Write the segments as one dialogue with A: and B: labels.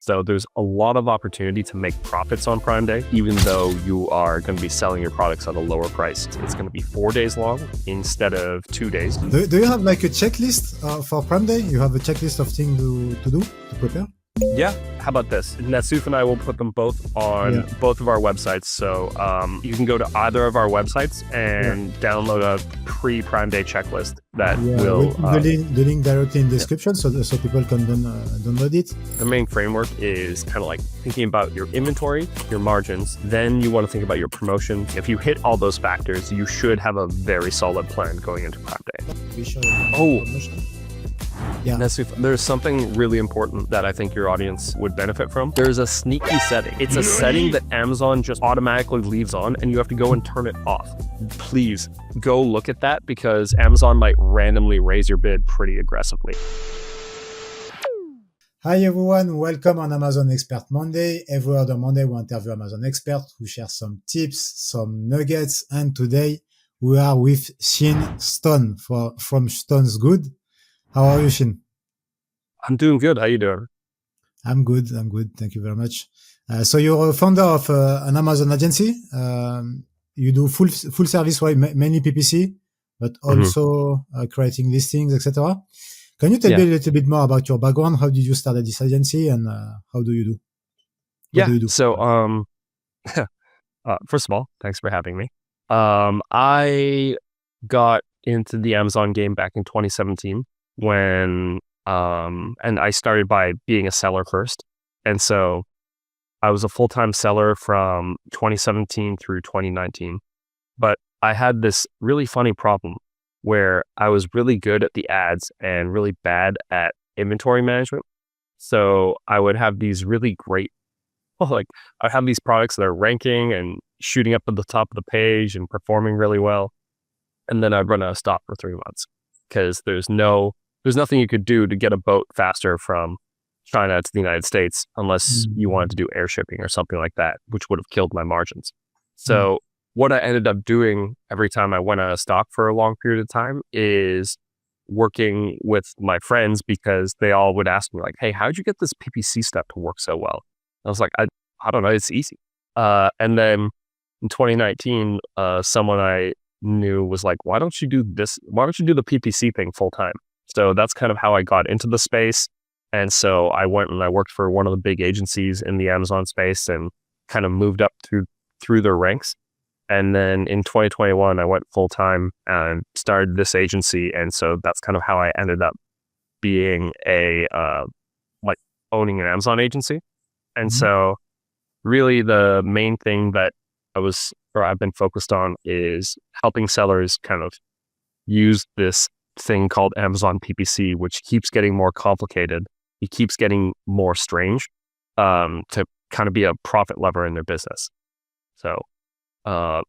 A: So there's a lot of opportunity to make profits on Prime Day, even though you are going to be selling your products at a lower price. It's going to be 4 days long instead of 2 days.
B: Do you have like a checklist for Prime Day? You have a checklist of things to do, to prepare?
A: Yeah. How about this? Nassuf and I will put them both on both of our websites. So you can go to either of our websites and download a pre-Prime Day checklist that will...
B: the link directly in the description so people can download it.
A: The main framework is kind of like thinking about your inventory, your margins. Then you want to think about your promotion. If you hit all those factors, you should have a very solid plan going into Prime Day. Nassuf, there's something really important that I think your audience would benefit from. There's a sneaky setting. It's a setting that Amazon just automatically leaves on and you have to go and turn it off. Please go look at that because Amazon might randomly raise your bid pretty aggressively.
B: Hi everyone, welcome on Amazon Expert Monday. Every other Monday we interview Amazon experts who share some tips, some nuggets, and today we are with Shin Stone from Stone's Good. How are you, Shin?
A: I'm doing good. How you doing?
B: I'm good. Thank you very much. So you're a founder of an Amazon agency. You do full service, right? Mainly PPC, but also creating listings, etc. Can you tell me a little bit more about your background? How did you start this agency, and how do you do? What do you do?
A: So first of all, thanks for having me. I got into the Amazon game back in 2017. When and I started by being a seller first. And so I was a full-time seller from 2017 through 2019. But I had this really funny problem where I was really good at the ads and really bad at inventory management. So I would have these really great, I have these products that are ranking and shooting up at the top of the page and performing really well. And then I'd run out of stock for 3 months because there's nothing you could do to get a boat faster from China to the United States unless you wanted to do air shipping or something like that, which would have killed my margins. So what I ended up doing every time I went out of stock for a long period of time is working with my friends because they all would ask me like, hey, how'd you get this PPC stuff to work so well? I was like, I don't know, it's easy. And then in 2019, someone I knew was like, why don't you do this? Why don't you do the PPC thing full time? So that's kind of how I got into the space. And so I went and I worked for one of the big agencies in the Amazon space and kind of moved up through their ranks. And then in 2021, I went full time and started this agency. And so that's kind of how I ended up being owning an Amazon agency. And so really the main thing that I've been focused on is helping sellers kind of use this thing called Amazon PPC, which keeps getting more complicated. It keeps getting more strange to kind of be a profit lever in their business. So I'm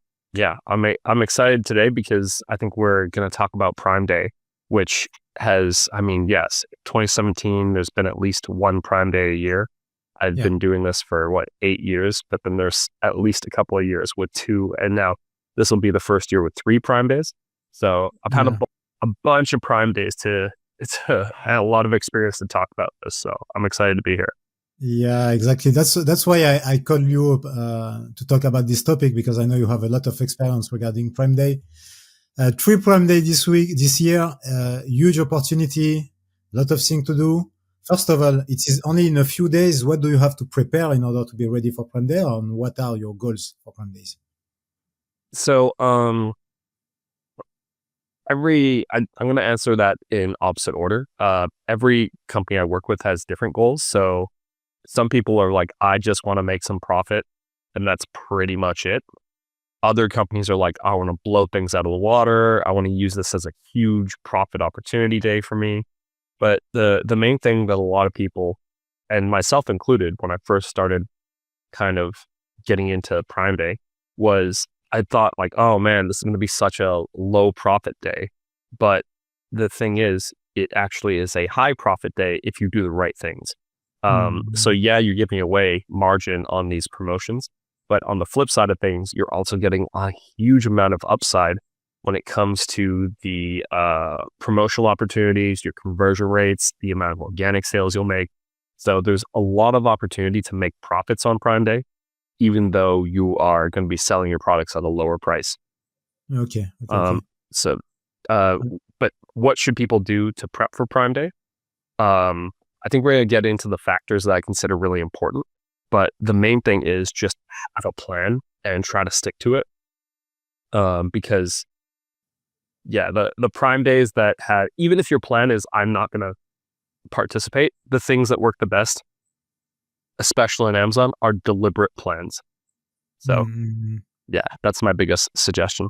A: excited today because I think we're going to talk about Prime Day, which has, 2017, there's been at least one Prime Day a year. I've been doing this for 8 years, but then there's at least a couple of years with 2. And now this will be the first year with 3 Prime Days. So I've had a bunch of Prime Days I had a lot of experience to talk about this. So I'm excited to be here.
B: Yeah, exactly. That's why I called you up, to talk about this topic, because I know you have a lot of experience regarding Prime Day. 3 Prime Day this year, huge opportunity, a lot of things to do. First of all, it is only in a few days. What do you have to prepare in order to be ready for Prime Day, and what are your goals for Prime Days?
A: So, I'm going to answer that in opposite order. Every company I work with has different goals. So some people are like, I just want to make some profit, and that's pretty much it. Other companies are like, I want to blow things out of the water. I want to use this as a huge profit opportunity day for me. But the main thing that a lot of people, and myself included, when I first started kind of getting into Prime Day, was I thought like, oh man, this is going to be such a low profit day. But the thing is, it actually is a high profit day if you do the right things. So yeah, you're giving away margin on these promotions, but on the flip side of things, you're also getting a huge amount of upside when it comes to the promotional opportunities, your conversion rates, the amount of organic sales you'll make. So there's a lot of opportunity to make profits on Prime Day, even though you are going to be selling your products at a lower price.
B: Okay. Okay.
A: Um,
B: Okay.
A: so, uh, but what should people do to prep for Prime Day? I think we're going to get into the factors that I consider really important, but the main thing is just have a plan and try to stick to it. Because the Prime Days that had, even if your plan is I'm not going to participate, the things that work the best, especially on Amazon, are deliberate plans. So
B: Mm-hmm.
A: yeah, that's my biggest suggestion.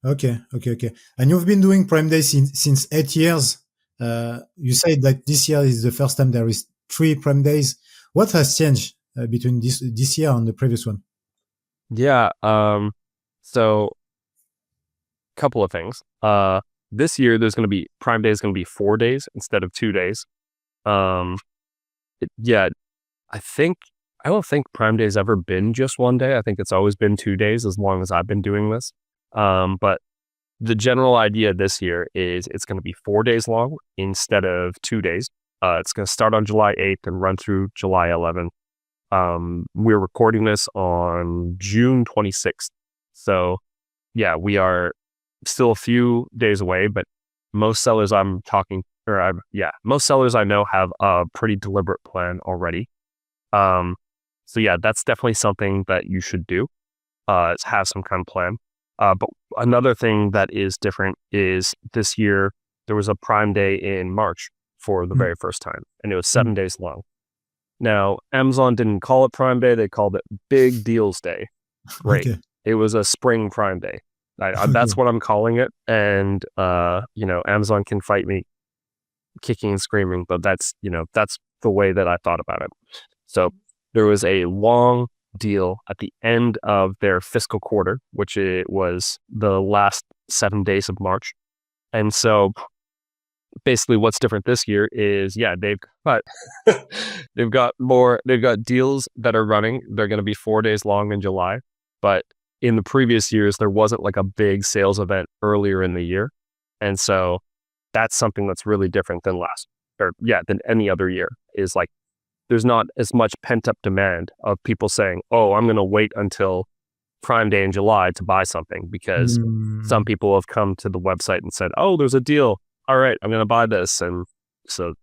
B: Okay. Okay. Okay. And you've been doing Prime Day since 8 years. You said that this year is the first time there is 3 Prime Days. What has changed between this year and the previous one?
A: Yeah. So couple of things. This year there's going to be Prime Day is going to be 4 days instead of 2 days. Um, yeah, I don't think Prime Day's ever been just one day. I think it's always been 2 days as long as I've been doing this. But the general idea this year is it's going to be 4 days long instead of 2 days. It's going to start on July 8th and run through July 11th. We're recording this on June 26th. So yeah, we are still a few days away, but most sellers most sellers I know have a pretty deliberate plan already. So yeah, that's definitely something that you should do, is have some kind of plan. But another thing that is different is this year there was a Prime Day in March for the
B: Mm,
A: very first time, and it was
B: mm.
A: 7 days long. Now, Amazon didn't call it Prime Day, they called it Big Deals Day. Great.
B: Okay.
A: It was a spring Prime Day.
B: Okay.
A: That's what I'm calling it. And, Amazon can fight me kicking and screaming, but that's the way that I thought about it. So there was a long deal at the end of their fiscal quarter, which it was the last 7 days of March. And so basically what's different this year is, got they've got deals that are running. They're going to be 4 days long in July, but in the previous years, there wasn't like a big sales event earlier in the year. And so that's something that's really different than any other year, is like, there's not as much pent up demand of people saying, oh, I'm going to wait until Prime Day in July to buy something, because some
B: Mm,
A: people have come to the website and said, oh, there's a deal. All right, I'm going to buy this. And so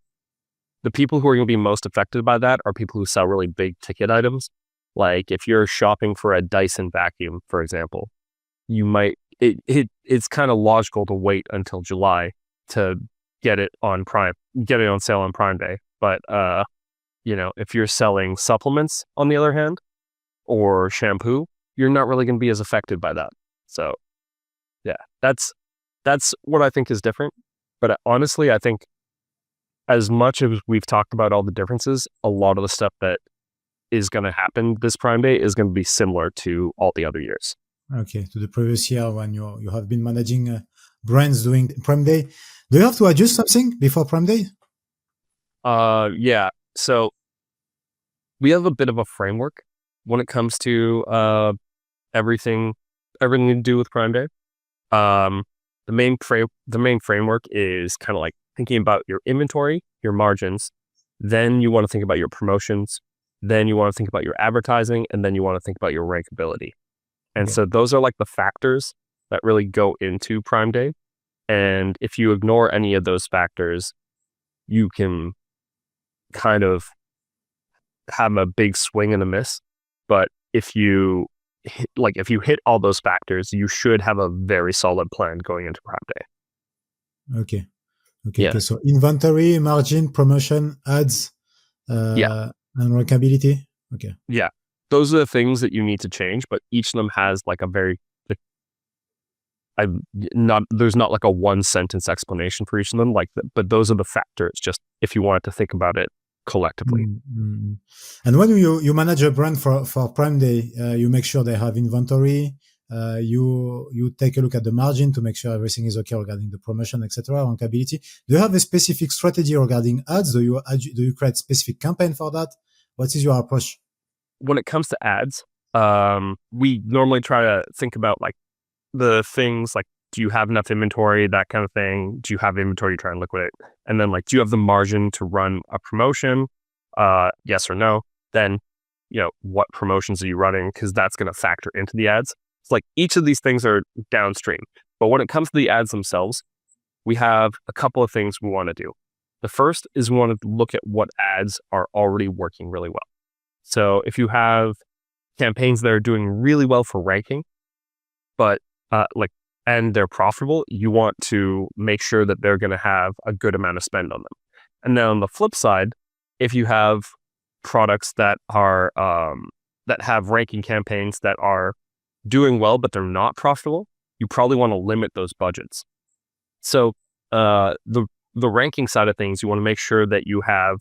A: the people who are going to be most affected by that are people who sell really big ticket items. Like if you're shopping for a Dyson vacuum, for example, it's kind of logical to wait until July to get it on sale on Prime Day. But if you're selling supplements, on the other hand, or shampoo, you're not really going to be as affected by that. So yeah, that's what I think is different. But honestly, I think as much as we've talked about all the differences, a lot of the stuff that is going to happen this Prime Day is going to be similar to all the other years.
B: okay. To the previous year when you have been managing brands doing Prime Day, do you have to adjust something before Prime Day?
A: Yeah. So we have a bit of a framework when it comes to everything to do with Prime Day. The main framework is kind of like thinking about your inventory, your margins. Then you want to think about your promotions. Then you want to think about your advertising, and then you want to think about your rankability. And
B: Okay.
A: so those are like the factors that really go into Prime Day. And if you ignore any of those factors, you can kind of have a big swing and a miss. But if you hit all those factors, you should have a very solid plan going into Prime Day.
B: Okay. Okay.
A: Yeah.
B: Okay. So inventory, margin, promotion, ads,
A: Yeah.
B: and rankability. Okay.
A: Yeah. Those are the things that you need to change, but each of them has like a very, there's not like a one sentence explanation for each of them. But those are the factors, just if you wanted to think about it collectively.
B: Mm, mm. And when you manage a brand for Prime Day, you make sure they have inventory. You take a look at the margin to make sure everything is okay regarding the promotion, etc. Rankability. Do you have a specific strategy regarding ads? Do you create specific campaign for that? What is your approach?
A: When it comes to ads, we normally try to think about like the things like, do you have enough inventory, that kind of thing? Do you have inventory you try and liquidate? And then like, do you have the margin to run a promotion? yes or no. Then, what promotions are you running? Because that's going to factor into the ads. It's like each of these things are downstream. But when it comes to the ads themselves, we have a couple of things we want to do. The first is we want to look at what ads are already working really well. So if you have campaigns that are doing really well for ranking, but and they're profitable, you want to make sure that they're going to have a good amount of spend on them. And then on the flip side, if you have products that are that have ranking campaigns that are doing well but they're not profitable, you probably want to limit those budgets. So the ranking side of things, you want to make sure that you have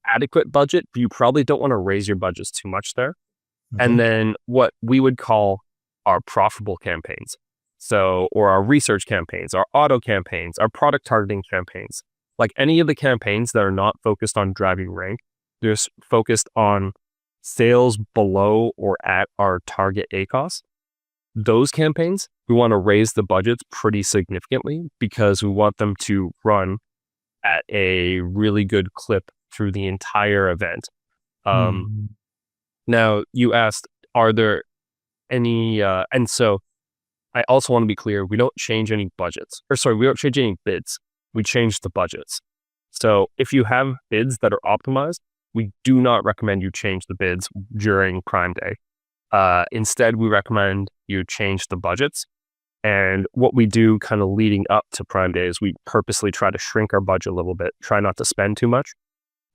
A: adequate budget, but you probably don't want to raise your budgets too much there.
B: Okay.
A: And then what we would call our profitable campaigns. So, or our research campaigns, our auto campaigns, our product targeting campaigns, like any of the campaigns that are not focused on driving rank, they're focused on sales below or at our target ACOS. Those campaigns, we want to raise the budgets pretty significantly because we want them to run at a really good clip through the entire event. Now, you asked, are there any, and so I also want to be clear, we don't change any budgets. We don't change any bids. We change the budgets. So if you have bids that are optimized, we do not recommend you change the bids during Prime Day. Instead, we recommend you change the budgets. And what we do kind of leading up to Prime Day is we purposely try to shrink our budget a little bit, try not to spend too much.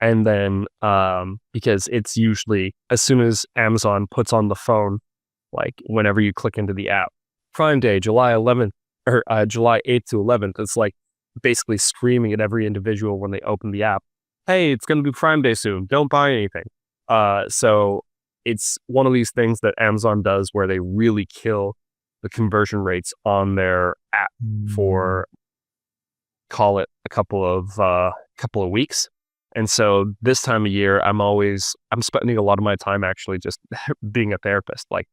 A: And then because it's usually as soon as Amazon puts on the phone, like whenever you click into the app, Prime Day, July 11th or July 8th to 11th, it's like basically screaming at every individual when they open the app, hey, it's going to be Prime Day soon. Don't buy anything. So it's one of these things that Amazon does where they really kill the conversion rates on their app for, call it a couple of weeks. And so this time of year, I'm spending a lot of my time actually just being a therapist. Like,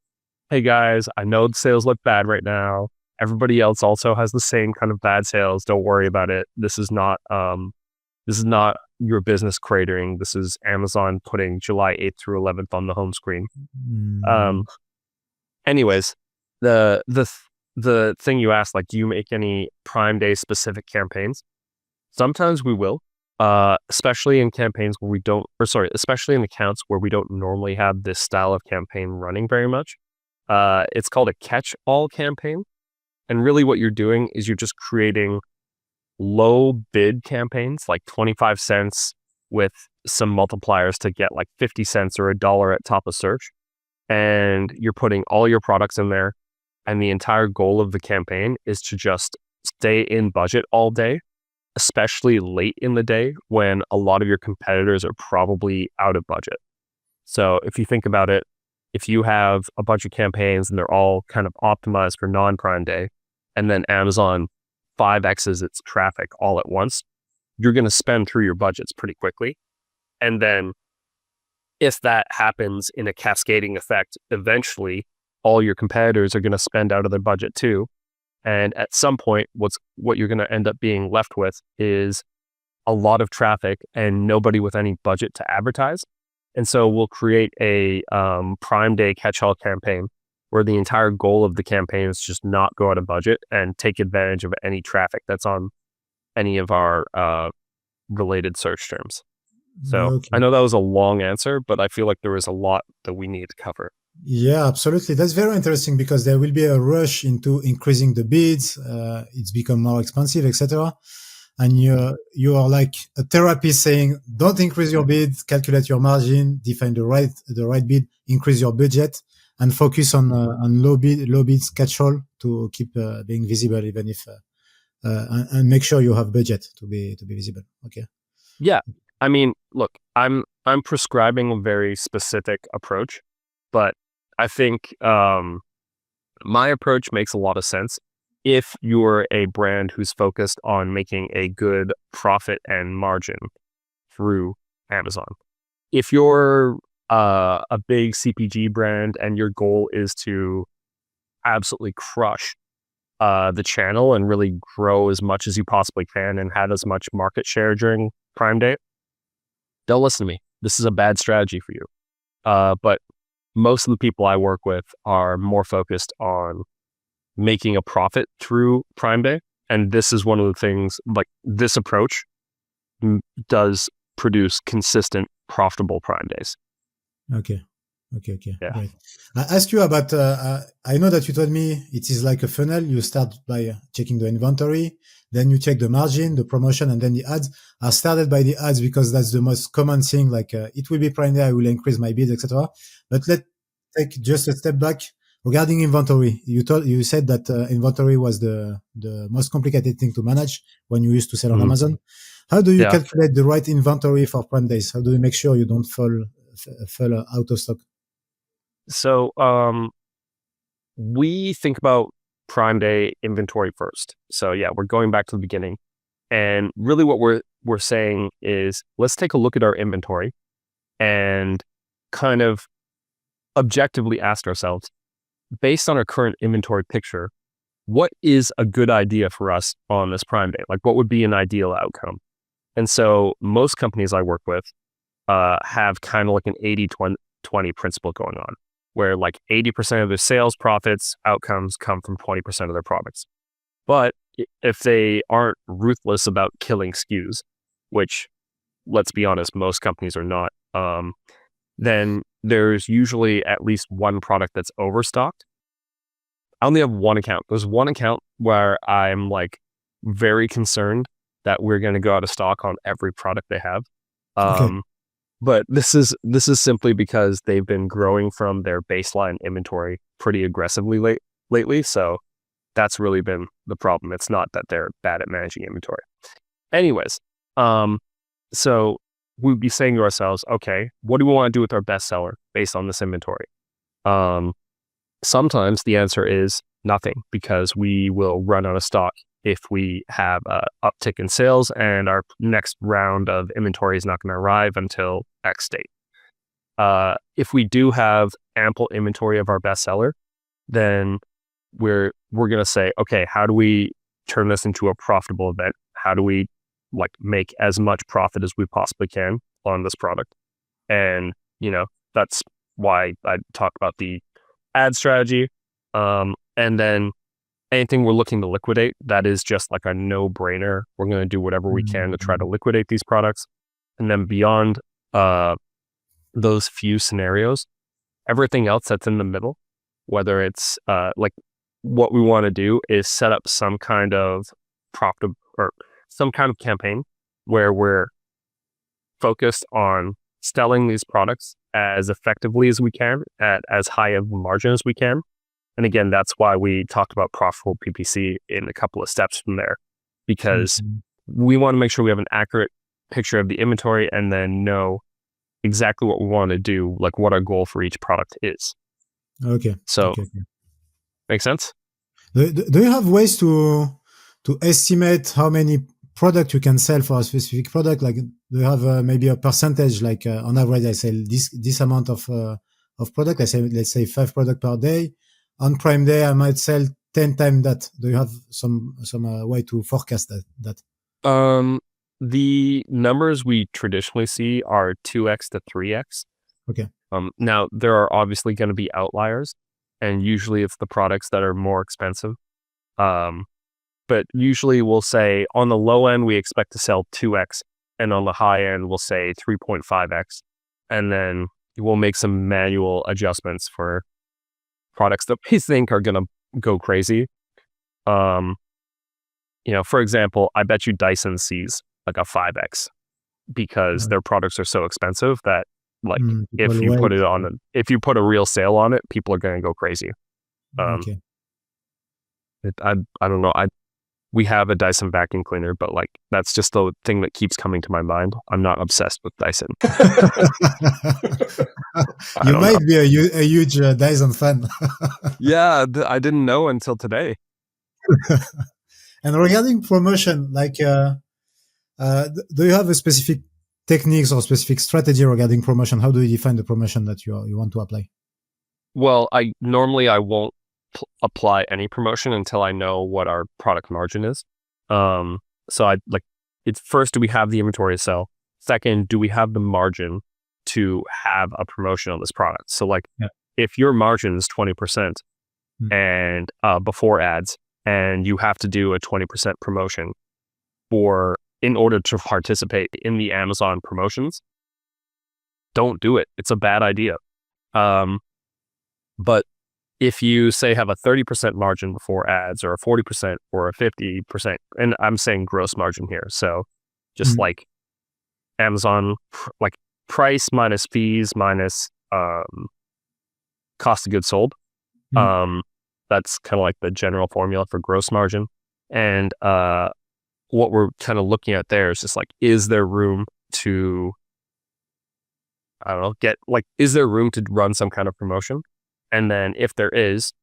A: hey guys, I know the sales look bad right now. Everybody else also has the same kind of bad sales. Don't worry about it. This is not your business cratering. This is Amazon putting July 8th through 11th on the home screen. Anyways, the thing you asked, like, do you make any Prime Day specific campaigns? Sometimes we will, especially in campaigns where especially in accounts where we don't normally have this style of campaign running very much. It's called a catch-all campaign. And really what you're doing is you're just creating low bid campaigns, like 25 cents with some multipliers to get like 50 cents or $1 at top of search. And you're putting all your products in there. And the entire goal of the campaign is to just stay in budget all day, especially late in the day when a lot of your competitors are probably out of budget. So if you think about it, if you have a bunch of campaigns and they're all kind of optimized for non-Prime Day, and then Amazon 5x's its traffic all at once, you're going to spend through your budgets pretty quickly. And then if that happens in a cascading effect, eventually all your competitors are going to spend out of their budget too. And at some point, what you're going to end up being left with is a lot of traffic and nobody with any budget to advertise. And so we'll create a Prime Day catch-all campaign where the entire goal of the campaign is just not go out of budget and take advantage of any traffic that's on any of our related search terms. So okay. I know that was a long answer, but I feel like there was a lot that we need to cover.
B: Yeah, absolutely. That's very interesting because there will be a rush into increasing the bids. It's become more expensive, etc. And you are like a therapist saying, don't increase your bid, calculate your margin, define the right bid, increase your budget, and focus on low bids catch-all to keep being visible, even if and make sure you have budget to be visible. Okay.
A: Yeah, I mean, look, I'm prescribing a very specific approach, but I think my approach makes a lot of sense if you're a brand who's focused on making a good profit and margin through Amazon. If you're a big CPG brand and your goal is to absolutely crush the channel and really grow as much as you possibly can and have as much market share during Prime Day, don't listen to me. this is a bad strategy for you. But most of the people I work with are more focused on making a profit through Prime Day. And this is one of the things, like this approach does produce consistent, profitable Prime Days.
B: Okay.
A: Yeah.
B: Great. I asked you about, I know that you told me it is like a funnel. You start by checking the inventory, then you check the margin, the promotion, and then the ads. I started by the ads because that's the most common thing. Like, it will be Prime Day, I will increase my bid, etc. But let's take just a step back regarding inventory. You said that inventory was the most complicated thing to manage when you used to sell on Amazon. How do you calculate the right inventory for Prime Days? How do you make sure you don't fall out of stock?
A: So we think about Prime Day inventory first. So yeah, we're going back to the beginning. And really what we're saying is, let's take a look at our inventory and kind of objectively ask ourselves, based on our current inventory picture, what is a good idea for us on this Prime Day? Like, what would be an ideal outcome? And so most companies I work with have kind of like an 80-20 principle going on, where like 80% of their sales profits outcomes come from 20% of their products. But if they aren't ruthless about killing SKUs, which, let's be honest, most companies are not, then there's usually at least one product that's overstocked. I only have one account. There's one account where I'm like very concerned that we're going to go out of stock on every product they have.
B: Okay.
A: But this is simply because they've been growing from their baseline inventory pretty aggressively lately. So that's really been the problem. It's not that they're bad at managing inventory. Anyways, so we'd be saying to ourselves, okay, what do we want to do with our bestseller based on this inventory? Sometimes the answer is nothing, because we will run out of stock if we have an uptick in sales and our next round of inventory is not going to arrive until X date. If we do have ample inventory of our bestseller, then we're going to say, okay, how do we turn this into a profitable event? How do we like make as much profit as we possibly can on this product? And, that's why I talk about the ad strategy. And then anything we're looking to liquidate, that is just like a no-brainer. We're going to do whatever we can to try to liquidate these products. And then beyond those few scenarios, everything else that's in the middle, whether it's like what we want to do is set up some kind of profitable or some kind of campaign where we're focused on selling these products as effectively as we can at as high of a margin as we can. And again, that's why we talked about profitable PPC in a couple of steps from there, because we want to make sure we have an accurate picture of the inventory and then know exactly what we want to do, like what our goal for each product is.
B: Okay.
A: So,
B: okay.
A: Makes sense?
B: Do you have ways to estimate how many product you can sell for a specific product? Like, do you have maybe a percentage? Like on average, I sell this amount of product. I say, let's say 5 products per day. On Prime Day, I might sell 10 times that. Do you have some way to forecast that?
A: The numbers we traditionally see are 2x to 3x.
B: Okay.
A: Now there are obviously going to be outliers, and usually it's the products that are more expensive. But usually we'll say on the low end, we expect to sell 2x, and on the high end, we'll say 3.5x. And then we'll make some manual adjustments for products that we think are going to go crazy. For example, I bet you Dyson sees like a 5x because their products are so expensive that like if you put a real sale on it, people are going to go crazy.
B: Okay.
A: I don't know. We have a Dyson vacuum cleaner, but like that's just the thing that keeps coming to my mind. I'm not obsessed with Dyson.
B: You might be a huge Dyson fan.
A: Yeah, I didn't know until today.
B: And regarding promotion, like, do you have a specific techniques or specific strategy regarding promotion? How do you define the promotion that you want to apply?
A: Well, I won't apply any promotion until I know what our product margin is. So it's first, do we have the inventory to sell? Second, do we have the margin to have a promotion on this product. So like
B: Yeah.
A: if your margin is 20% and before ads, and you have to do a 20% promotion in order to participate in the Amazon promotions, don't do it. It's a bad idea. But if you say have a 30% margin before ads, or a 40% or a 50%, and I'm saying gross margin here. So just like Amazon, like price minus fees minus cost of goods sold. That's kind of like the general formula for gross margin. And what we're kind of looking at there is just like, is there room to, I don't know, is there room to run some kind of promotion? And then if there is,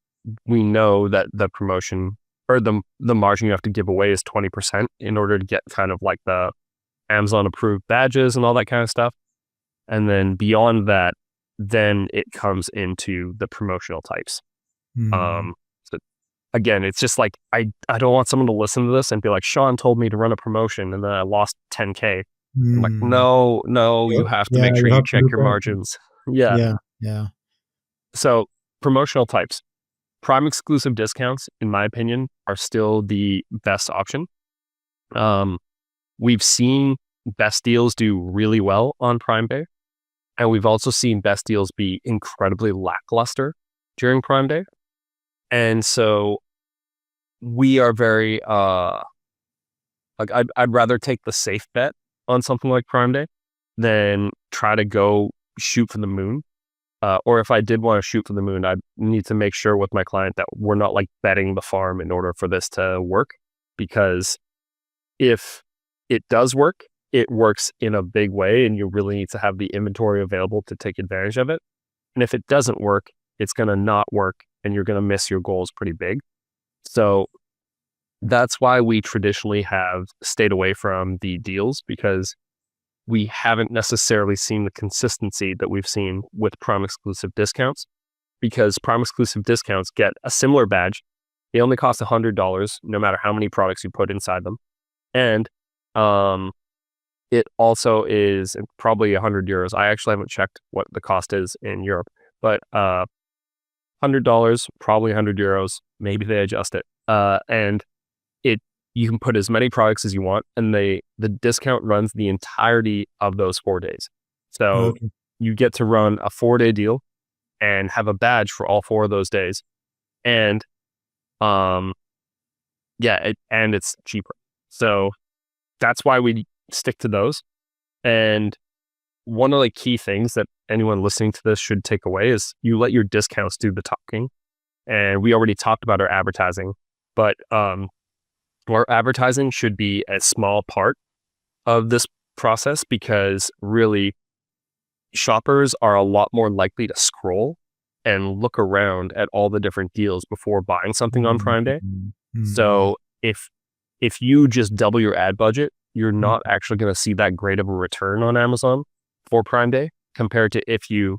A: we know that the promotion or the margin you have to give away is 20% in order to get kind of like the Amazon approved badges and all that kind of stuff. And then beyond that, then it comes into the promotional types. So again, it's just like, I don't want someone to listen to this and be like, Sean told me to run a promotion and then I lost 10K. I'm like, no, you have to make sure you check your margins. Yeah. So promotional types, Prime exclusive discounts, in my opinion, are still the best option. We've seen best deals do really well on Prime Day. And we've also seen best deals be incredibly lackluster during Prime Day. And so we are very, like I'd rather take the safe bet on something like Prime Day than try to go shoot for the moon. Or if I did want to shoot for the moon, I need to make sure with my client that we're not like betting the farm in order for this to work. Because if it does work, it works in a big way and you really need to have the inventory available to take advantage of it. And if it doesn't work, it's going to not work and you're going to miss your goals pretty big. So that's why we traditionally have stayed away from the deals, because we haven't necessarily seen the consistency that we've seen with Prime exclusive discounts, because Prime exclusive discounts get a similar badge. They only cost $100 no matter how many products you put inside them. And it also is probably €100. I actually haven't checked what the cost is in Europe, but $100, probably €100. Maybe they adjust it. And you can put as many products as you want, and the discount runs the entirety of those 4 days. So you get to run a 4-day deal and have a badge for all 4 of those days. And and it's cheaper. So that's why we stick to those. And one of the key things that anyone listening to this should take away is you let your discounts do the talking. And we already talked about our advertising, but our advertising should be a small part of this process, because really shoppers are a lot more likely to scroll and look around at all the different deals before buying something on Prime Day. So if you just double your ad budget, you're not actually going to see that great of a return on Amazon for Prime Day, compared to if you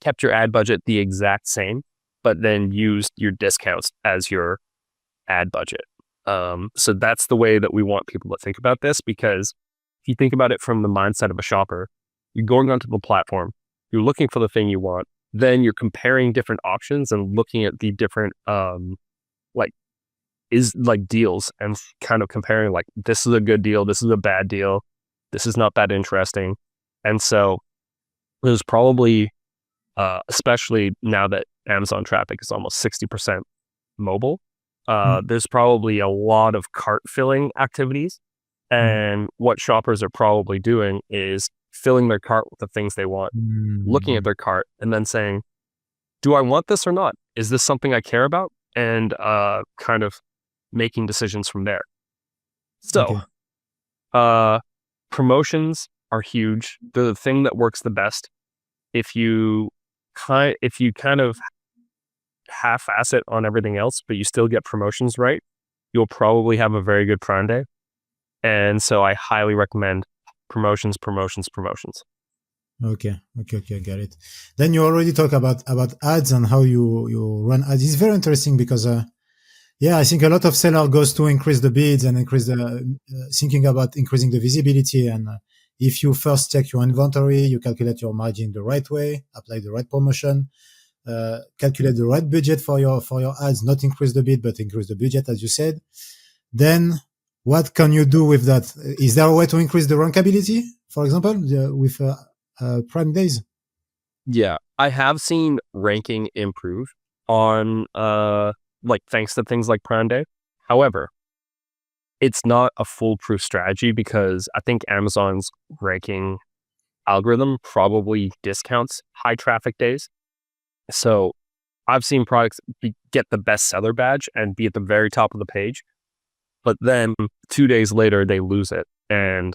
A: kept your ad budget the exact same, but then used your discounts as your ad budget. So that's the way that we want people to think about this, because if you think about it from the mindset of a shopper, you're going onto the platform, you're looking for the thing you want, then you're comparing different options and looking at the different deals and kind of comparing like, this is a good deal, this is a bad deal, this is not that interesting. And so there's probably, especially now that Amazon traffic is almost 60% mobile, there's probably a lot of cart filling activities. And what shoppers are probably doing is filling their cart with the things they want, looking at their cart and then saying, do I want this or not? Is this something I care about? And kind of making decisions from there. So promotions are huge. They're the thing that works the best. If you kind of half-ass it on everything else, but you still get promotions right, you'll probably have a very good Prime Day. And so I highly recommend promotions.
B: Okay, got it. Then you already talk about ads and how you run ads. It's very interesting because I think a lot of seller goes to increase the bids and increase the thinking about increasing the visibility and If you first check your inventory, you calculate your margin the right way, apply the right promotion, calculate the right budget for your ads, not increase the bid, but increase the budget, as you said. Then what can you do with that? Is there a way to increase the rankability, for example, with Prime Days?
A: Yeah, I have seen ranking improve on like thanks to things like Prime Day. However, it's not a foolproof strategy because I think Amazon's ranking algorithm probably discounts high traffic days. So I've seen products get the bestseller badge and be at the very top of the page, but then 2 days later they lose it. And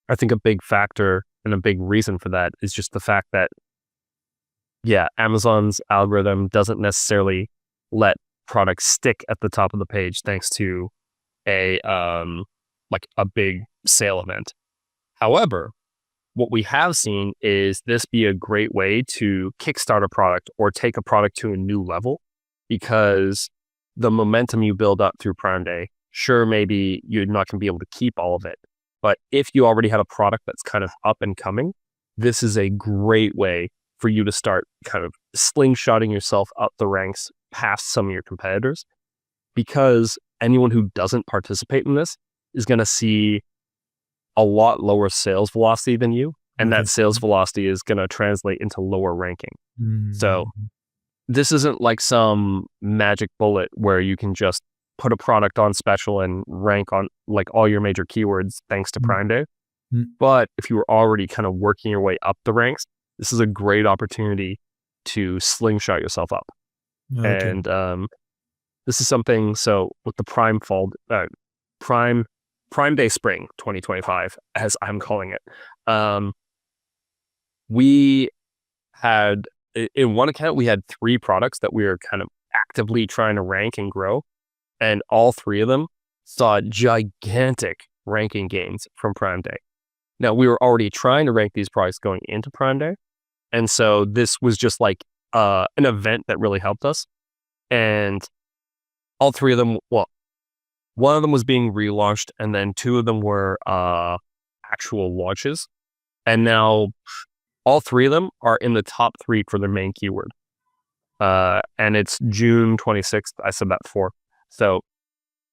A: I think a big factor and a big reason for that is just the fact that, yeah, Amazon's algorithm doesn't necessarily let products stick at the top of the page thanks to a big sale event. However, what we have seen is this be a great way to kickstart a product or take a product to a new level, because the momentum you build up through Prime Day, sure, maybe you're not going to be able to keep all of it. But if you already have a product that's kind of up and coming, this is a great way for you to start kind of slingshotting yourself up the ranks past some of your competitors, because anyone who doesn't participate in this is going to see a lot lower sales velocity than you. And that sales velocity is going to translate into lower ranking. So this isn't like some magic bullet where you can just put a product on special and rank on like all your major keywords thanks to Prime Day. But if you were already kind of working your way up the ranks, this is a great opportunity to slingshot yourself up. And this is something, so with the Prime Day Spring 2025, as I'm calling it, we had, in one account, we had 3 products that we were kind of actively trying to rank and grow. And all 3 of them saw gigantic ranking gains from Prime Day. Now, we were already trying to rank these products going into Prime Day. And so this was just like an event that really helped us. And all 3 of them, well, one of them was being relaunched, and then 2 of them were actual launches. And now all 3 of them are in the top 3 for their main keyword. And it's June 26th. I said that before. So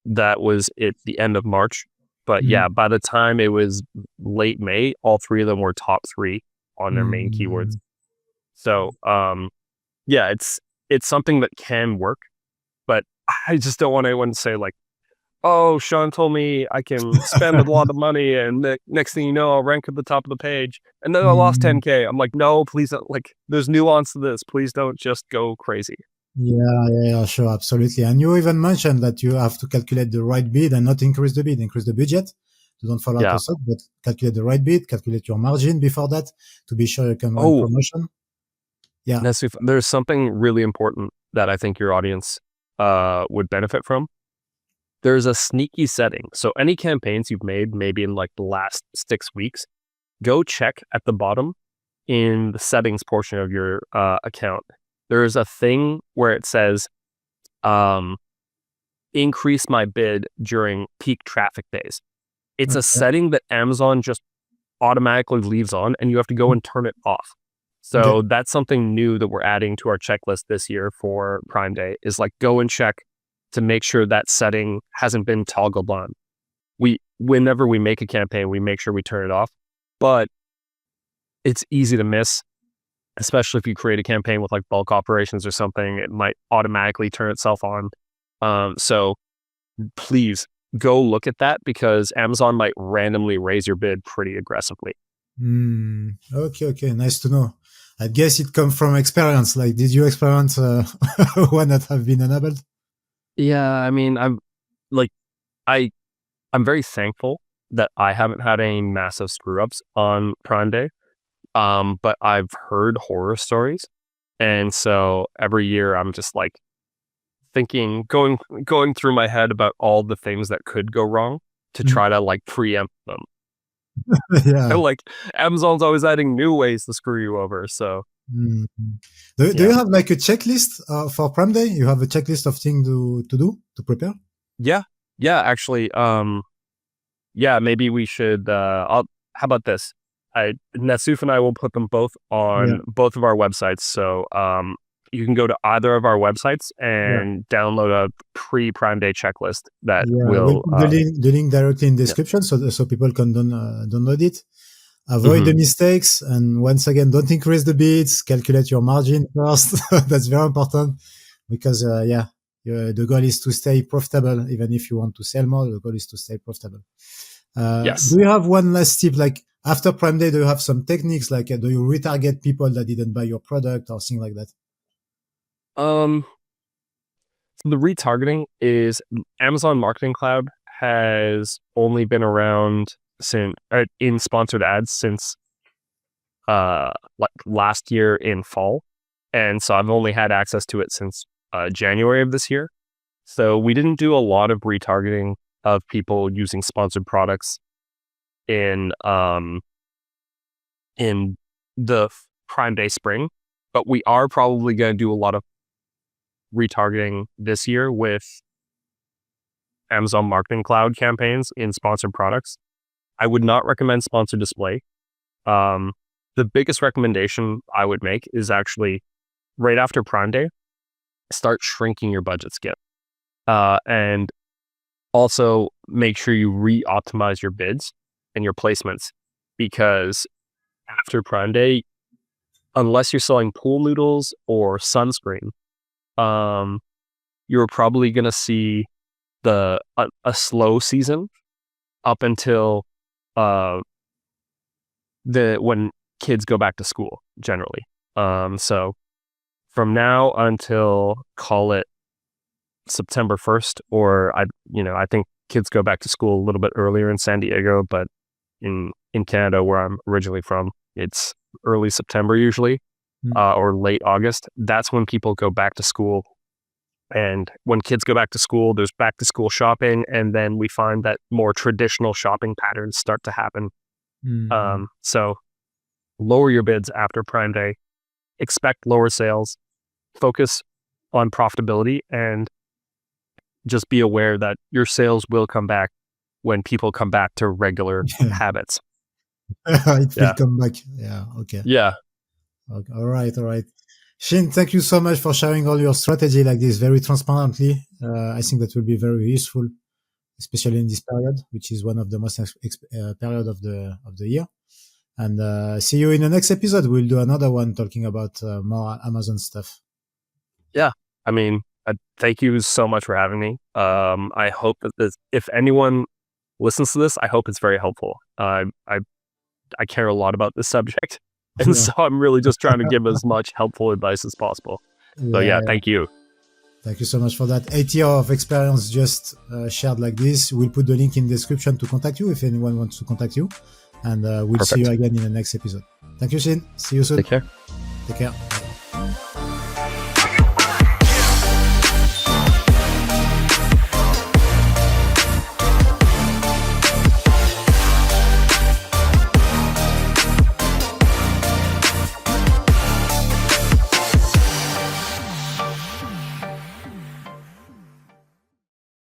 A: that was at the end of March. But yeah, by the time it was late May, all 3 of them were top 3 on their main keywords. So yeah, it's something that can work, but I just don't want anyone to say like, oh, Sean told me I can spend a lot of money and the next thing you know, I'll rank at the top of the page. And then I lost 10K. I'm like, no, please don't. Like, there's nuance to this. Please don't just go crazy.
B: Yeah, sure, absolutely. And you even mentioned that you have to calculate the right bid and not increase the bid, increase the budget. So don't fall out of it, but calculate the right bid, calculate your margin before that to be sure you can run promotion. Yeah.
A: There's something really important that I think your audience would benefit from. There's a sneaky setting. So any campaigns you've made, maybe in like the last 6 weeks, go check at the bottom in the settings portion of your account. There's a thing where it says, increase my bid during peak traffic days. It's a setting that Amazon just automatically leaves on, and you have to go and turn it off. So that's something new that we're adding to our checklist this year for Prime Day, is like go and check to make sure that setting hasn't been toggled on. Whenever we make a campaign, we make sure we turn it off, but it's easy to miss, especially if you create a campaign with like bulk operations or something. It might automatically turn itself on. So please go look at that, because Amazon might randomly raise your bid pretty aggressively.
B: Okay. Nice to know. I guess it comes from experience. Like, did you experience one that have been enabled?
A: Yeah, I mean, I'm very thankful that I haven't had any massive screw ups on Prime Day. But I've heard horror stories. And so every year I'm just like thinking, going through my head about all the things that could go wrong to try to like preempt them.
B: Yeah.
A: And like Amazon's always adding new ways to screw you over. So
B: do you have like a checklist for Prime Day? You have a checklist of things to do, to prepare?
A: Yeah, actually, maybe we should, how about this? Nassuf and I will put them both
B: Yeah,
A: on both of our websites. So you can go to either of our websites
B: yeah,
A: and download a pre-Prime Day checklist that
B: yeah. We'll
A: will,
B: put the link directly in
A: yeah.
B: description so people can download it. Avoid
A: Mm-hmm.
B: the mistakes, and once again, don't increase the bids. Calculate your margin first. That's very important because the goal is to stay profitable. Even if you want to sell more, the goal is to stay profitable.
A: Yes.
B: Do you have one last tip? Like after Prime Day, do you have some techniques? Like do you retarget people that didn't buy your product or things like that?
A: Um, so the retargeting is Amazon Marketing Cloud has only been around since in sponsored ads since like last year in fall, and so I've only had access to it since January of this year. So we didn't do a lot of retargeting of people using sponsored products in in the Prime Day spring, but we are probably going to do a lot of retargeting this year with Amazon Marketing Cloud campaigns in sponsored products. I would not recommend sponsored display. The biggest recommendation I would make is actually right after Prime Day, start shrinking your budget skip. And also make sure you re-optimize your bids and your placements, because after Prime Day, unless you're selling pool noodles or sunscreen, you're probably going to see a slow season up until when kids go back to school generally. So from now until, call it September 1st, or I think kids go back to school a little bit earlier in San Diego, but in Canada, where I'm originally from, it's early September usually, or late August. That's when people go back to school. And when kids go back to school, there's back to school shopping, and then we find that more traditional shopping patterns start to happen. So lower your bids after Prime Day, expect lower sales, focus on profitability, and just be aware that your sales will come back when people come back to regular habits.
B: It will
A: Yeah.
B: come back. Yeah. Okay.
A: Yeah.
B: Okay. All right. All right. Shane, thank you so much for sharing all your strategy like this very transparently. I think that will be very useful, especially in this period, which is one of the most period of the year. And see you in the next episode. We'll do another one talking about more Amazon stuff.
A: Yeah. I mean, thank you so much for having me. I hope that if anyone listens to this, I hope it's very helpful. I care a lot about this subject, and so I'm really just trying to give as much helpful advice as possible. So yeah, thank you.
B: Thank you so much for that. 8 years of experience just shared like this. We'll put the link in the description to contact you if anyone wants to contact you. And we'll see you again in the next episode. Thank you, Shane. See you soon.
A: Take care.
B: Take care.